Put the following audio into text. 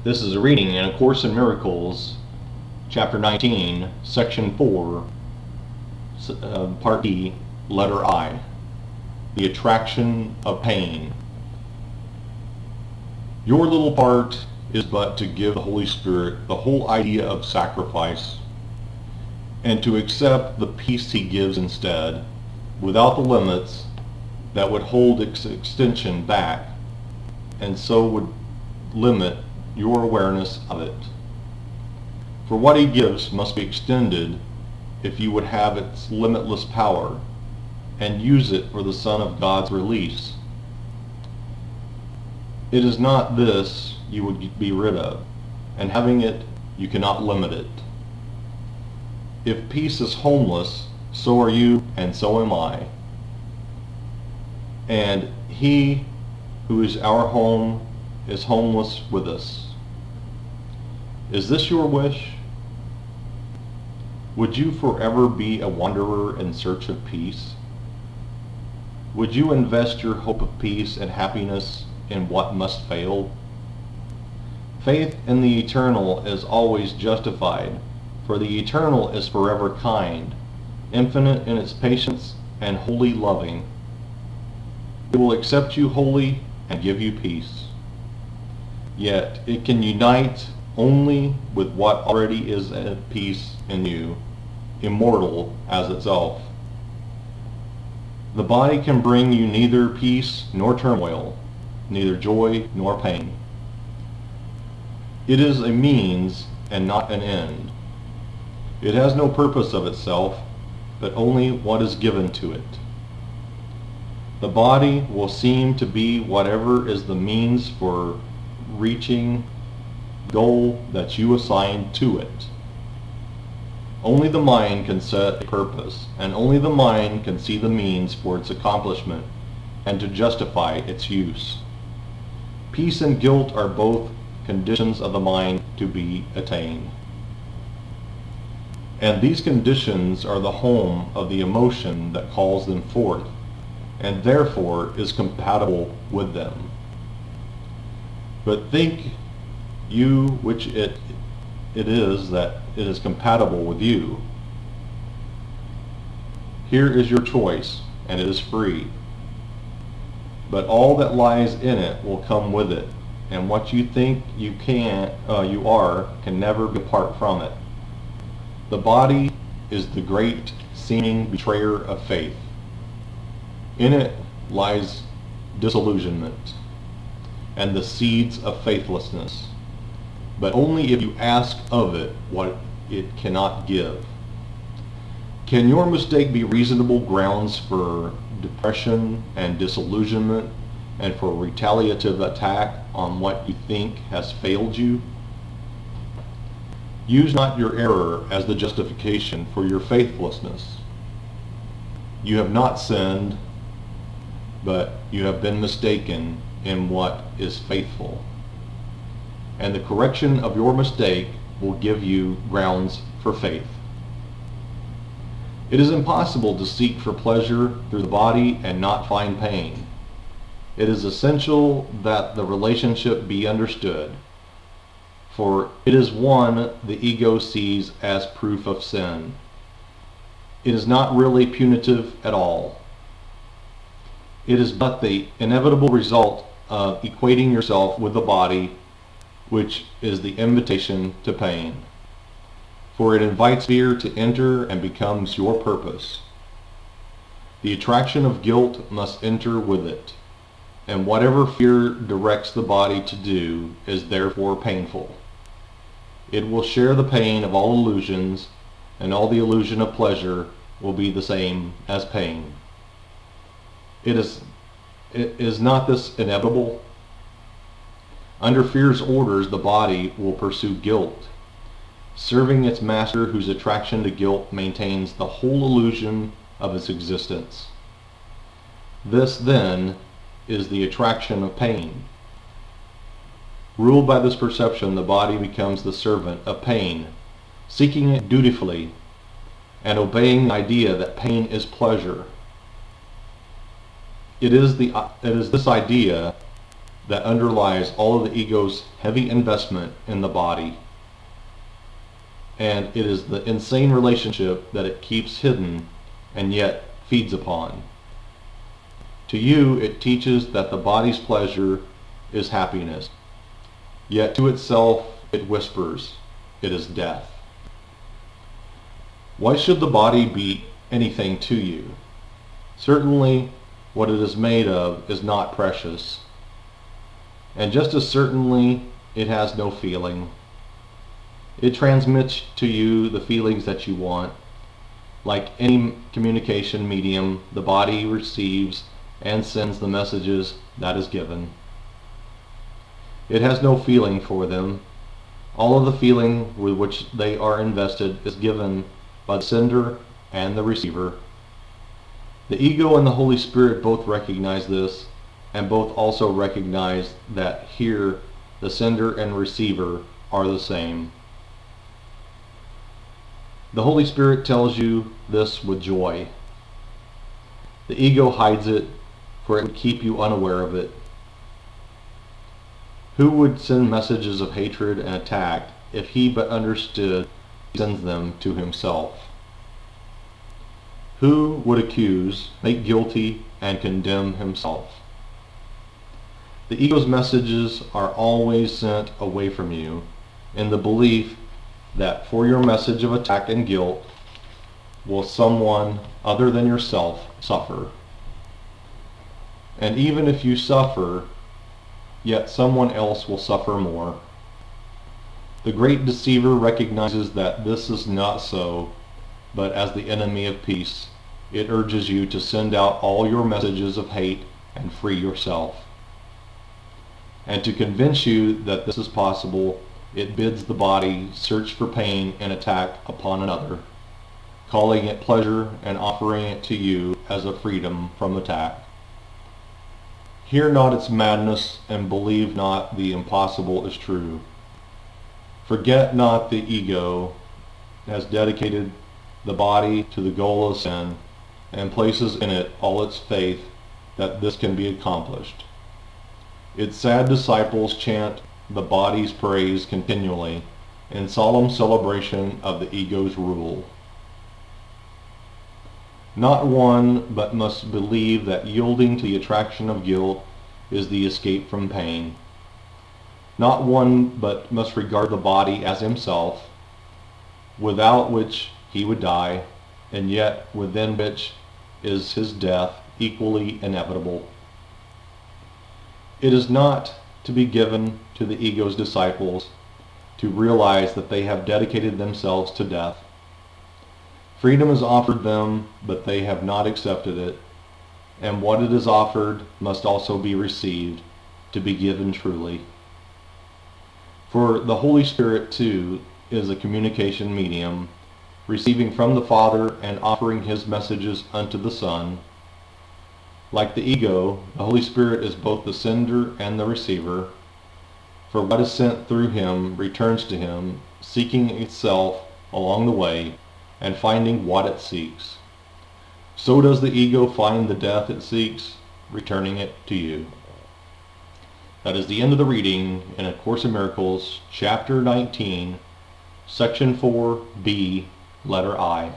This is a reading in A Course in Miracles, Chapter 19, Section 4, Part D, Letter I, The Attraction of Pain. Your little part is but to give the Holy Spirit the whole idea of sacrifice, and to accept the peace He gives instead, without the limits that would hold its extension back, and so would limit your awareness of it. For what He gives must be extended if you would have its limitless power, and use it for the Son of God's release. It is not this you would be rid of, and having it, you cannot limit it. If peace is homeless, so are you, and so am I. And He who is our home is homeless with us. Is this your wish? Would you forever be a wanderer in search of peace? Would you invest your hope of peace and happiness in what must fail? Faith in the eternal is always justified, for the eternal is forever kind, infinite in its patience, and wholly loving. It will accept you wholly and give you peace. Yet it can unite only with what already is at peace in you, immortal as itself. The body can bring you neither peace nor turmoil, neither joy nor pain. It is a means and not an end. It has no purpose of itself, but only what is given to it. The body will seem to be whatever is the means for reaching the goal that you assign to it. Only the mind can set a purpose, and only the mind can see the means for its accomplishment and to justify its use. Peace and guilt are both conditions of the mind to be attained. And these conditions are the home of the emotion that calls them forth, and therefore is compatible with them. But think you which it is that it is compatible with you. Here is your choice, and it is free. But all that lies in it will come with it, and what you think you are can never be apart from it. The body is the great seeming betrayer of faith. In it lies disillusionment and the seeds of faithlessness, but only if you ask of it what it cannot give. Can your mistake be reasonable grounds for depression and disillusionment and for retaliative attack on what you think has failed you? Use not your error as the justification for your faithlessness. You have not sinned, but you have been mistaken in what is faithful. And the correction of your mistake will give you grounds for faith. It is impossible to seek for pleasure through the body and not find pain. It is essential that the relationship be understood, for it is one the ego sees as proof of sin. It is not really punitive at all. It is but the inevitable result of equating yourself with the body, which is the invitation to pain. For it invites fear to enter and becomes your purpose. The attraction of guilt must enter with it, and whatever fear directs the body to do is therefore painful. It will share the pain of all illusions, and all the illusion of pleasure will be the same as pain. Is not this inevitable? Under fear's orders, the body will pursue guilt, serving its master whose attraction to guilt maintains the whole illusion of its existence. This, then, is the attraction of pain. Ruled by this perception, the body becomes the servant of pain, seeking it dutifully, and obeying the idea that pain is pleasure. It is this idea that underlies all of the ego's heavy investment in the body. And it is the insane relationship that it keeps hidden and yet feeds upon. To you, it teaches that the body's pleasure is happiness, yet to itself it whispers, it is death. Why should the body be anything to you? Certainly, what it is made of is not precious. And just as certainly, it has no feeling. It transmits to you the feelings that you want. Like any communication medium, the body receives and sends the messages that is given. It has no feeling for them. All of the feeling with which they are invested is given by the sender and the receiver. The ego and the Holy Spirit both recognize this, and both also recognize that here the sender and receiver are the same. The Holy Spirit tells you this with joy. The ego hides it, for it would keep you unaware of it. Who would send messages of hatred and attack if he but understood he sends them to himself? Who would accuse, make guilty, and condemn himself? The ego's messages are always sent away from you in the belief that for your message of attack and guilt will someone other than yourself suffer. And even if you suffer, yet someone else will suffer more. The great deceiver recognizes that this is not so, but as the enemy of peace, it urges you to send out all your messages of hate and free yourself. And to convince you that this is possible, it bids the body search for pain and attack upon another, calling it pleasure and offering it to you as a freedom from attack. Hear not its madness, and believe not the impossible is true. Forget not the ego has dedicated the body to the goal of sin, and places in it all its faith that this can be accomplished. Its sad disciples chant the body's praise continually in solemn celebration of the ego's rule. Not one but must believe that yielding to the attraction of guilt is the escape from pain. Not one but must regard the body as himself, without which he would die, and yet within which is his death equally inevitable. It is not to be given to the ego's disciples to realize that they have dedicated themselves to death. Freedom is offered them, but they have not accepted it, and what it is offered must also be received to be given truly. For the Holy Spirit, too, is a communication medium, receiving from the Father and offering his messages unto the Son. Like the ego, the Holy Spirit is both the sender and the receiver, for what is sent through him returns to him, seeking itself along the way and finding what it seeks. So does the ego find the death it seeks, returning it to you. That is the end of the reading in A Course in Miracles, Chapter 19, Section 4, B, Letter I.